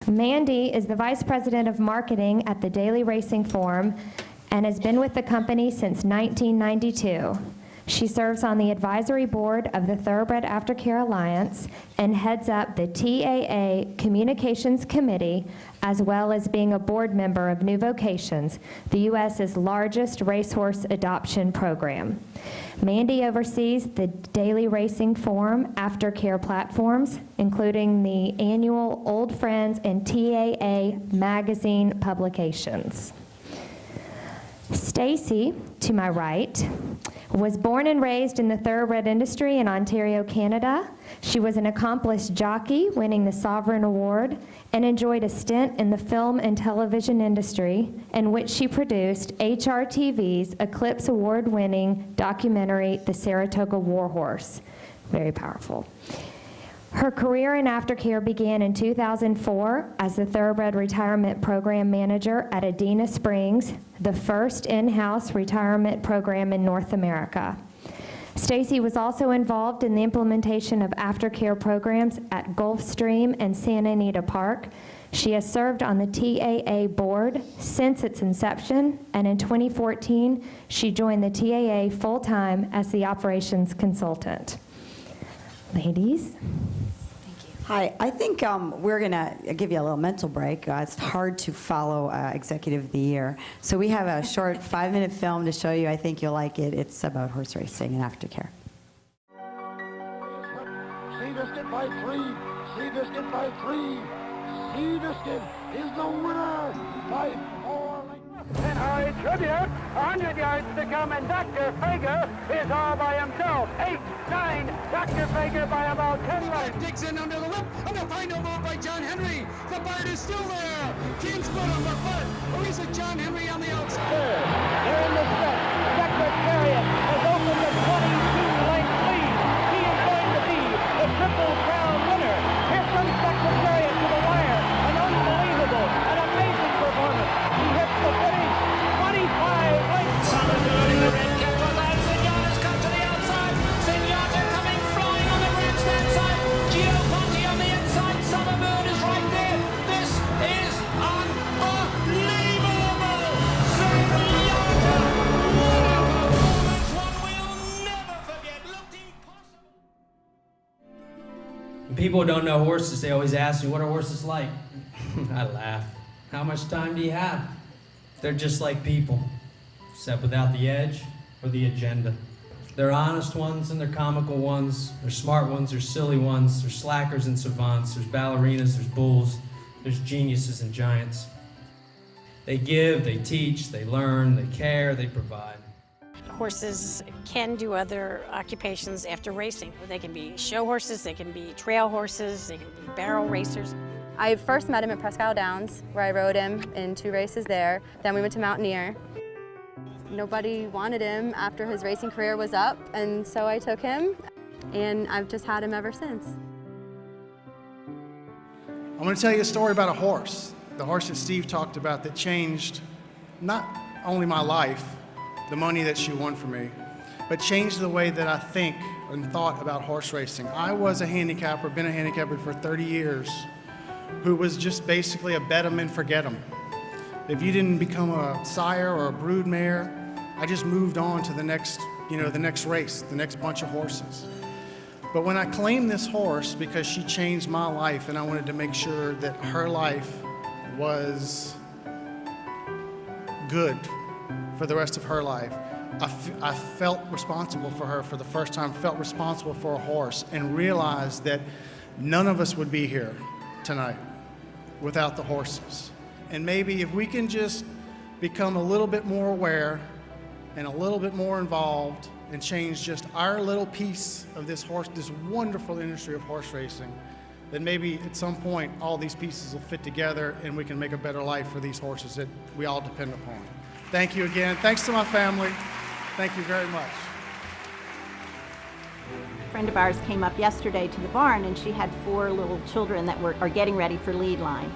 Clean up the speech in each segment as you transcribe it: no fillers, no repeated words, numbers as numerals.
Mandy is the Vice President of Marketing at the Daily Racing Forum and has been with the company since 1992. She serves on the advisory board of the Thoroughbred Aftercare Alliance and heads up the TAA Communications Committee, as well as being a board member of New Vocations, the U.S.'s largest racehorse adoption program. Mandy oversees the Daily Racing Forum Aftercare platforms, including the annual Old Friends and TAA magazine publications. Stacie, to my right, was born and raised in the thoroughbred industry in Ontario, Canada. She was an accomplished jockey, winning the Sovereign Award, and enjoyed a stint in the film and television industry, in which she produced HRTV's Eclipse Award-winning documentary, The Saratoga Warhorse. Very powerful. Her career in aftercare began in 2004 as the Thoroughbred Retirement Program Manager at Adena Springs, the first in-house retirement program in North America. Stacie was also involved in the implementation of aftercare programs at Gulfstream and Santa Anita Park. She has served on the TAA board since its inception, and in 2014, she joined the TAA full-time as the operations consultant. Ladies. Hi, I think we're going to give you a little mental break. It's hard to follow Executive of the Year. So we have a short 5-minute film to show you. I think you'll like it. It's about horse racing and aftercare. Seabiscuit by 3. Seabiscuit by 3. Seabiscuit is the winner by 4 lengths. And hurry tribute, 100 yards to come, and Dr. Fager is all by himself. 8, 9, Dr. Fager by about 10 lengths. Dixon under the whip, and a final move by John Henry. The bird is still there. King's foot on the foot. Or is it John Henry on the outside? They're in the stretch. Secretariat has opened a 22-length lead. He is going to be the Triple Crown winner. Here comes Secretariat to the wire. An unbelievable, an amazing performance. He hits the finish. 25 lengths. Summerford in the red cap was out. Senyata's come to the outside. Senyata coming flying on the grandstand side. Gio Ponti on the inside. Summerford is right there. This is unbelievable. Senyata, what a performance. One we'll never forget. Looked impossible. When people who don't know horses, they always ask me, what are horses like? I laugh. How much time do you have? They're just like people, except without the edge or the agenda. They're honest ones and they're comical ones. They're smart ones, they're silly ones. There's slackers and savants. There's ballerinas, there's bulls. There's geniuses and giants. They give, they teach, they learn, they care, they provide. Horses can do other occupations after racing. They can be show horses, they can be trail horses, they can be barrel racers. I first met him at Presque Isle Downs, where I rode him in 2 races there. Then we went to Mountaineer. Nobody wanted him after his racing career was up, and so I took him, and I've just had him ever since. I'm going to tell you a story about a horse, the horse that Steve talked about that changed not only my life, the money that she won for me, but changed the way that I think and thought about horse racing. I was a handicapper, been a handicapper for 30 years, who was just basically a bet 'em and forget 'em. If you didn't become a sire or a brood mare, I just moved on to the next race, the next bunch of horses. But when I claimed this horse because she changed my life and I wanted to make sure that her life was good for the rest of her life, I felt responsible for her for the first time, felt responsible for a horse, and realized that none of us would be here tonight without the horses. And maybe if we can just become a little bit more aware and a little bit more involved and change just our little piece of this wonderful industry of horse racing, then maybe at some point all these pieces will fit together and we can make a better life for these horses that we all depend upon. Thank you again. Thanks to my family. Thank you very much. A friend of ours came up yesterday to the barn, and she had 4 little children that are getting ready for lead line.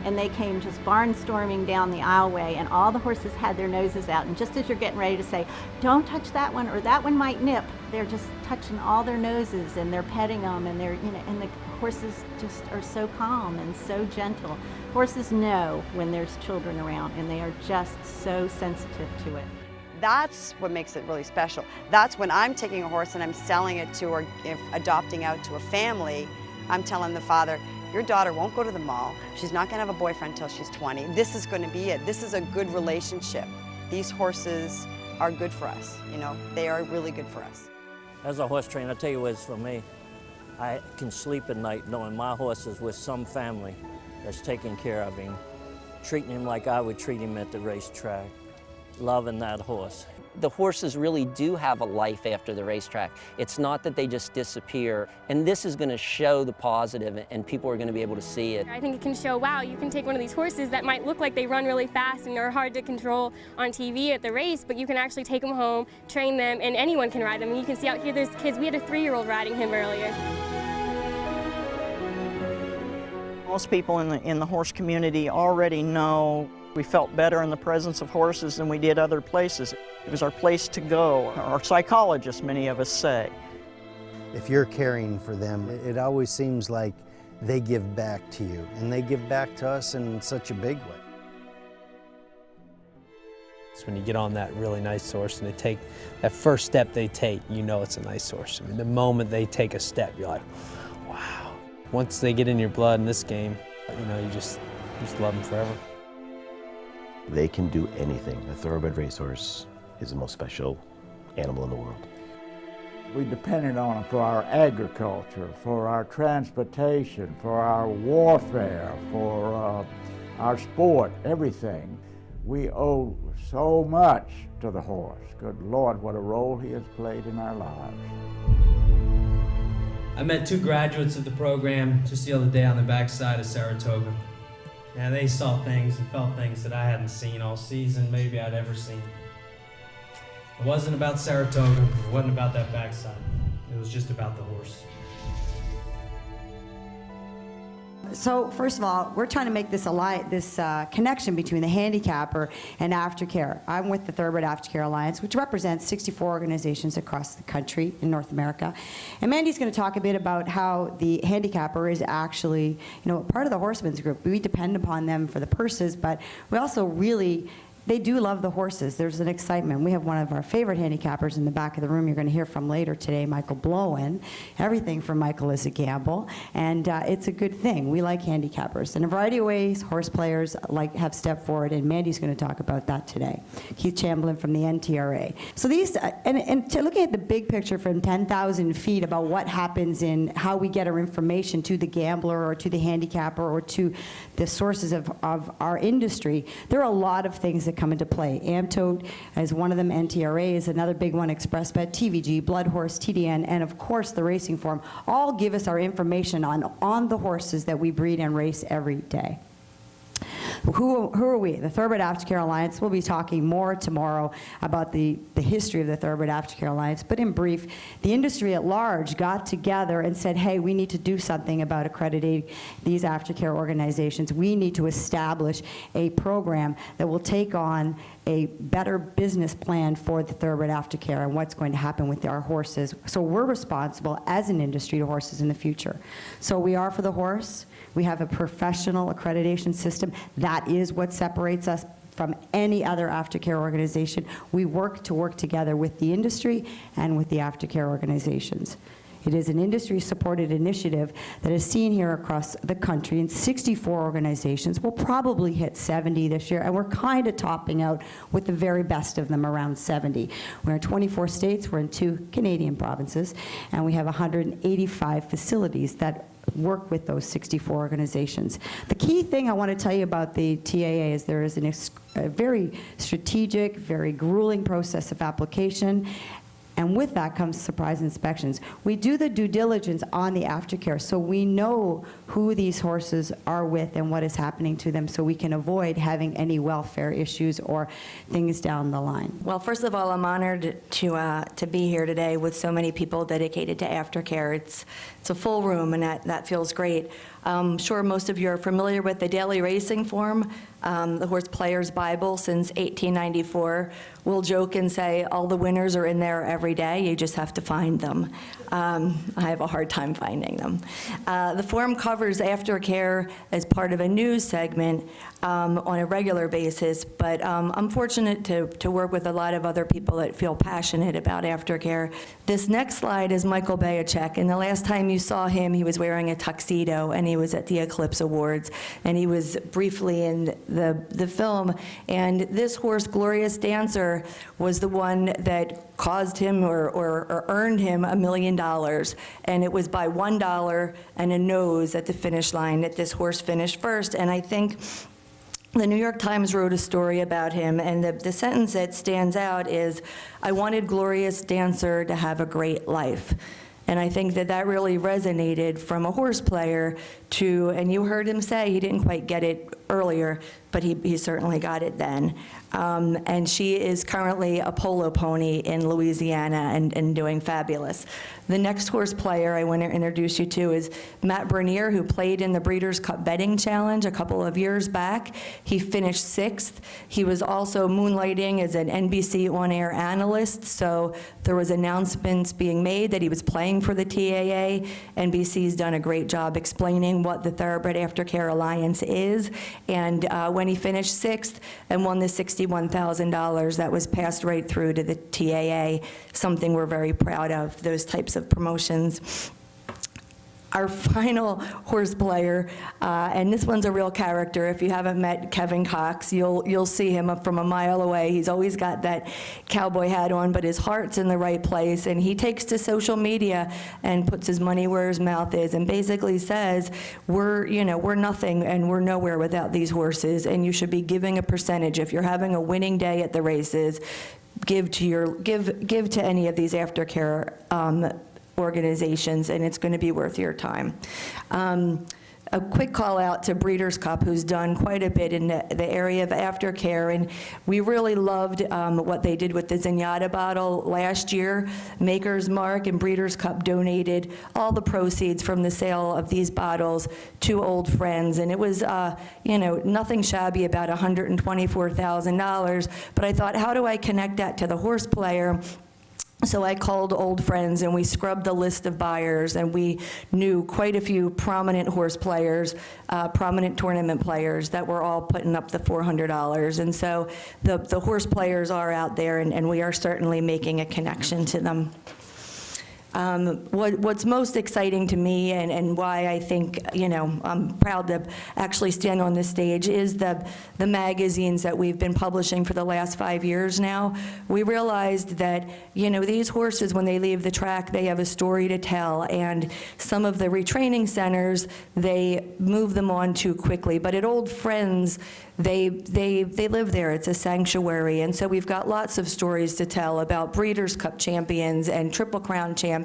and they came just barnstorming down the aisleway, and all the horses had their noses out, and just as you're getting ready to say, don't touch that one or that one might nip, they're just touching all their noses and they're petting them, and they're, you know, and the horses just are so calm and so gentle. Horses know when there's children around, and they are just so sensitive to it. That's what makes it really special. That's when I'm taking a horse and I'm selling it to, or if adopting out to a family, I'm telling the father, your daughter won't go to the mall. She's not going to have a boyfriend until she's 20. This is going to be it. This is a good relationship. These horses are good for us. You know, they are really good for us. As a horse trainer, I'll tell you what it's for me. I can sleep at night knowing my horse is with some family that's taking care of him, treating him like I would treat him at the racetrack, loving that horse. The horses really do have a life after the racetrack. It's not that they just disappear, and this is going to show the positive, and people are going to be able to see it. I think it can show, wow, you can take one of these horses that might look like they run really fast and are hard to control on TV at the race, but you can actually take them home, train them, and anyone can ride them. And you can see out here, there's kids. We had a 3-year-old riding him earlier. Most people in the horse community already know we felt better in the presence of horses than we did other places. It was our place to go. Our psychologists, many of us say. If you're caring for them, it always seems like they give back to you, and they give back to us in such a big way. It's when you get on that really nice horse and they take that first step they take, you know it's a nice horse. I mean, the moment they take a step, you're like, wow. Once they get in your blood in this game, you know, you just love them forever. They can do anything. A thoroughbred racehorse is the most special animal in the world. We depended on them for our agriculture, for our transportation, for our warfare, for our sport, everything. We owe so much to the horse. Good Lord, what a role he has played in our lives. I met 2 graduates of the program just the other day on the backside of Saratoga. And they saw things and felt things that I hadn't seen all season, maybe I'd ever seen. It wasn't about Saratoga, it wasn't about that backside. It was just about the horse. So first of all, we're trying to make this connection between the handicapper and Aftercare. I'm with the Thoroughbred Aftercare Alliance, which represents 64 organizations across the country in North America. And Mandy's going to talk a bit about how the handicapper is actually, you know, part of the horsemen's group. We depend upon them for the purses, but we also really, they do love the horses. There's an excitement. We have one of our favorite handicappers in the back of the room you're going to hear from later today, Michael Blowen. Everything for Michael is a gamble, and it's a good thing. We like handicappers. In a variety of ways, horse players have stepped forward, and Mandy's going to talk about that today. Keith Chamberlain from the NTRA. So these, and looking at the big picture from 10,000 feet about what happens in how we get our information to the gambler or to the handicapper or to the sources of our industry, there are a lot of things that come into play. AmTote is one of them, NTRA is another big one, ExpressBet, TVG, Blood Horse, TDN, and of course the Racing Forum, all give us our information on the horses that we breed and race every day. Who are we? The Thoroughbred Aftercare Alliance. We'll be talking more tomorrow about the history of the Thoroughbred Aftercare Alliance. But in brief, the industry at large got together and said, hey, we need to do something about accrediting these aftercare organizations. We need to establish a program that will take on a better business plan for the Thoroughbred Aftercare and what's going to happen with our horses. So we're responsible as an industry to horses in the future. So we are for the horse. We have a professional accreditation system. That is what separates us from any other aftercare organization. We work together with the industry and with the aftercare organizations. It is an industry-supported initiative that is seen here across the country in 64 organizations. We'll probably hit 70 this year, and we're kind of topping out with the very best of them around 70. We're in 24 states, we're in 2 Canadian provinces, and we have 185 facilities that work with those 64 organizations. The key thing I want to tell you about the TAA is there is a very strategic, very grueling process of application, and with that comes surprise inspections. We do the due diligence on the aftercare, so we know who these horses are with and what is happening to them, so we can avoid having any welfare issues or things down the line. Well, first of all, I'm honored to be here today with so many people dedicated to aftercare. It's a full room, and that feels great. I'm sure most of you are familiar with the daily racing form, the Horseplayers Bible since 1894. We'll joke and say all the winners are in there every day. You just have to find them. I have a hard time finding them. The form covers Aftercare as part of a news segment on a regular basis, but I'm fortunate to work with a lot of other people that feel passionate about Aftercare. This next slide is Michael Bayachek, and the last time you saw him, he was wearing a tuxedo, and he was at the Eclipse Awards, and he was briefly in the film. And this horse, Glorious Dancer, was the one that caused him or earned him $1 million. And it was by $1 and a nose at the finish line that this horse finished first. And I think the New York Times wrote a story about him, and the sentence that stands out is, "I wanted Glorious Dancer to have a great life." And I think that really resonated from a horse player to, and you heard him say he didn't quite get it earlier, but he certainly got it then. And she is currently a polo pony in Louisiana and doing fabulous. The next horse player I want to introduce you to is Matt Bernier, who played in the Breeders' Cup Betting Challenge a couple of years back. He finished 6th. He was also moonlighting as an NBC on-air analyst, so there was announcements being made that he was playing for the TAA. NBC's done a great job explaining what the Thoroughbred Aftercare Alliance is, and when he finished 6th and won the $61,000, that was passed right through to the TAA, something we're very proud of, those types of promotions. Our final horse player, and this one's a real character. If you haven't met Kevin Cox, you'll see him from a mile away. He's always got that cowboy hat on, but his heart's in the right place, and he takes to social media and puts his money where his mouth is, and basically says, we're nothing and we're nowhere without these horses, and you should be giving a percentage. If you're having a winning day at the races, give to any of these aftercare organizations, and it's going to be worth your time. A quick call out to Breeders' Cup, who's done quite a bit in the area of aftercare, and we really loved what they did with the Zenyatta bottle last year. Maker's Mark and Breeders' Cup donated all the proceeds from the sale of these bottles to old friends, and it was nothing shabby, about $124,000, but I thought, how do I connect that to the horse player? So I called old friends, and we scrubbed the list of buyers, and we knew quite a few prominent horse players, prominent tournament players that were all putting up the $400. And so the horse players are out there, and we are certainly making a connection to them. What's most exciting to me, and why I think, I'm proud to actually stand on this stage, is the magazines that we've been publishing for the last 5 years now. We realized that, these horses, when they leave the track, they have a story to tell, and some of the retraining centers, they move them on too quickly. But at Old Friends, they live there. It's a sanctuary, and so we've got lots of stories to tell about Breeders' Cup champions and Triple Crown champions.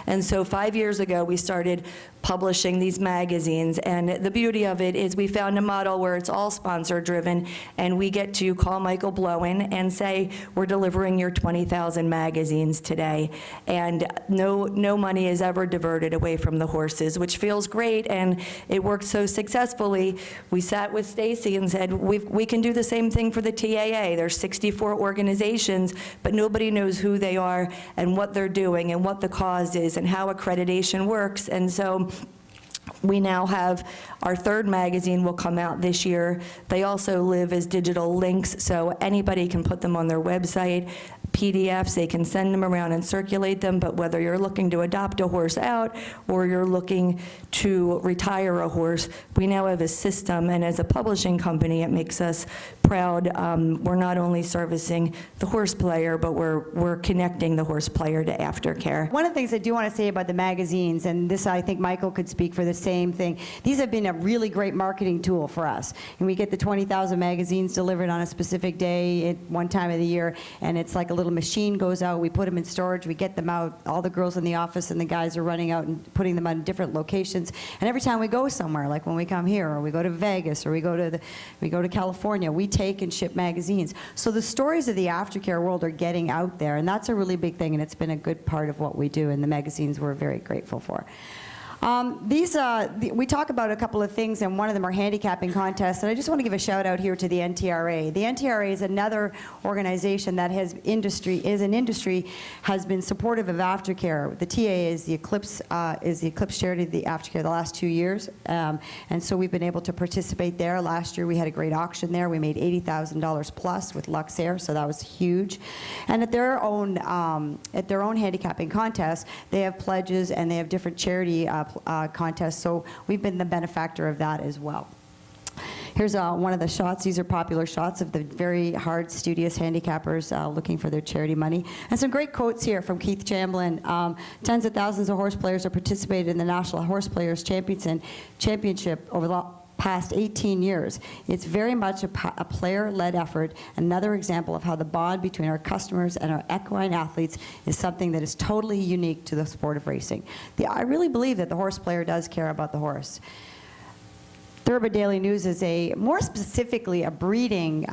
And so 5 years ago, we started publishing these magazines, and the beauty of it is we found a model where it's all sponsor driven, and we get to call Michael Blowen and say, we're delivering your 20,000 magazines today, and no money is ever diverted away from the horses, which feels great, and it worked so successfully. We sat with Stacie and said, we can do the same thing for the TAA. There's 64 organizations, but nobody knows who they are and what they're doing and what the cause is and how accreditation works. And so we now have our 3rd magazine will come out this year. They also live as digital links, so anybody can put them on their website. PDFs, they can send them around and circulate them, but whether you're looking to adopt a horse out or you're looking to retire a horse, we now have a system, and as a publishing company, it makes us proud. We're not only servicing the horse player, but we're connecting the horse player to aftercare. One of the things I do want to say about the magazines, and this I think Michael could speak for the same thing, these have been a really great marketing tool for us. And we get the 20,000 magazines delivered on a specific day at one time of the year, and it's like a little machine goes out, we put them in storage, we get them out, all the girls in the office and the guys are running out and putting them on different locations. And every time we go somewhere, like when we come here, or we go to Vegas, or we go to California, we take and ship magazines. So the stories of the aftercare world are getting out there, and that's a really big thing, and it's been a good part of what we do, and the magazines we're very grateful for. We talk about a couple of things, and one of them are handicapping contests, and I just want to give a shout out here to the NTRA. The NTRA is another organization that has been supportive of Aftercare. The TA is the Eclipse charity of the Aftercare the last 2 years, and so we've been able to participate there. Last year we had a great auction there. We made $80,000 plus with Luxair, so that was huge. And at their own handicapping contest, they have pledges and they have different charity contests, so we've been the benefactor of that as well. Here's one of the shots. These are popular shots of the very hard, studious handicappers looking for their charity money. And some great quotes here from Keith Chamblin. Tens of thousands of horse players have participated in the National Horseplayers Championship over the past 18 years. It's very much a player-led effort, another example of how the bond between our customers and our equine athletes is something that is totally unique to the sport of racing. I really believe that the horse player does care about the horse. Thoroughbred Daily News is more specifically a breeding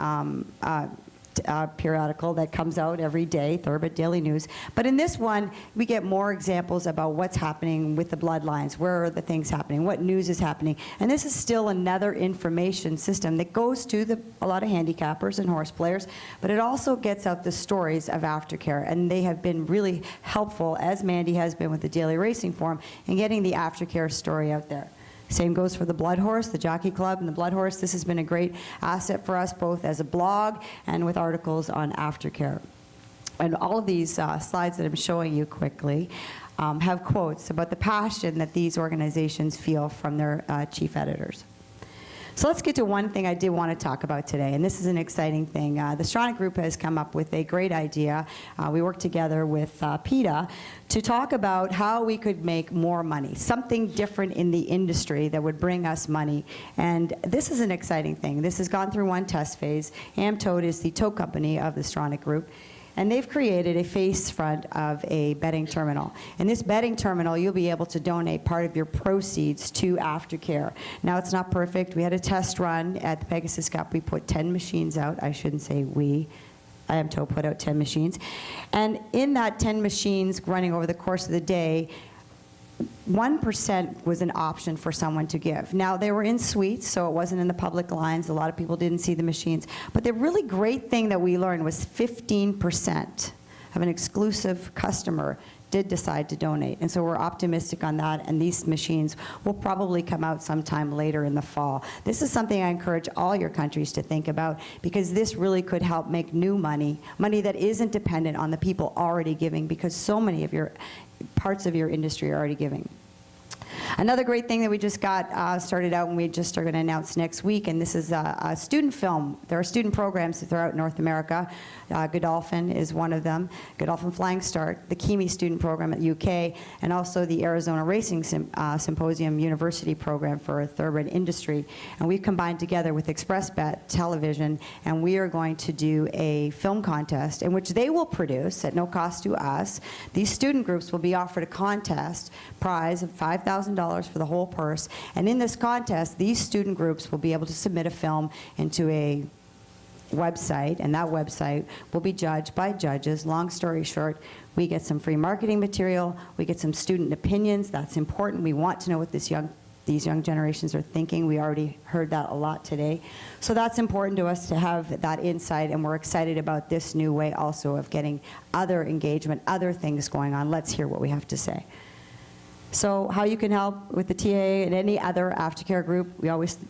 periodical that comes out every day, Thoroughbred Daily News. But in this one, we get more examples about what's happening with the bloodlines, where are the things happening, what news is happening. And this is still another information system that goes to a lot of handicappers and horse players, but it also gets out the stories of Aftercare. And they have been really helpful, as Mandy has been with the Daily Racing Forum, in getting the Aftercare story out there. Same goes for the Blood Horse, the Jockey Club, and the Blood Horse. This has been a great asset for us, both as a blog and with articles on Aftercare. And all of these slides that I'm showing you quickly have quotes about the passion that these organizations feel from their chief editors. So let's get to one thing I did want to talk about today, and this is an exciting thing. The Stronach Group has come up with a great idea. We worked together with PETA to talk about how we could make more money, something different in the industry that would bring us money. And this is an exciting thing. This has gone through one test phase. Amtoad is the tow company of the Stronach Group. And they've created a face front of a betting terminal. In this betting terminal, you'll be able to donate part of your proceeds to Aftercare. Now, it's not perfect. We had a test run at the Pegasus Cup. We put 10 machines out. I shouldn't say we. Amtoad put out 10 machines. And in that 10 machines running over the course of the day, 1% was an option for someone to give. Now, they were in suites, so it wasn't in the public lines. A lot of people didn't see the machines. But the really great thing that we learned was 15% of an exclusive customer did decide to donate. And so we're optimistic on that, and these machines will probably come out sometime later in the fall. This is something I encourage all your countries to think about, because this really could help make new money, money that isn't dependent on the people already giving, because so many of your parts of your industry are already giving. Another great thing that we just got started out, and we just are going to announce next week, and this is a student film. There are student programs throughout North America. Godolphin is one of them, Godolphin Flying Start, the KIMI student program at UK, and also the Arizona Racing Symposium University program for thoroughbred industry. And we've combined together with ExpressBet Television, and we are going to do a film contest in which they will produce, at no cost to us. These student groups will be offered a contest prize of $5,000 for the whole purse. And in this contest, these student groups will be able to submit a film into a website, and that website will be judged by judges. Long story short, we get some free marketing material, we get some student opinions. That's important. We want to know what these young generations are thinking. We already heard that a lot today. So that's important to us to have that insight, and we're excited about this new way also of getting other engagement, other things going on. Let's hear what we have to say. So how you can help with the TA and any other Aftercare group,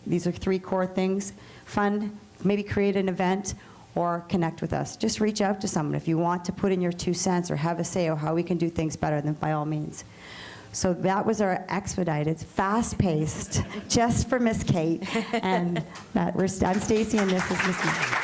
these are 3 core things: fund, maybe create an event, or connect with us. Just reach out to someone. If you want to put in your 2 cents or have a say on how we can do things better, then by all means. So that was our expedited, fast-paced, just for Miss Kate. And I'm Stacie, and this is Miss Minger.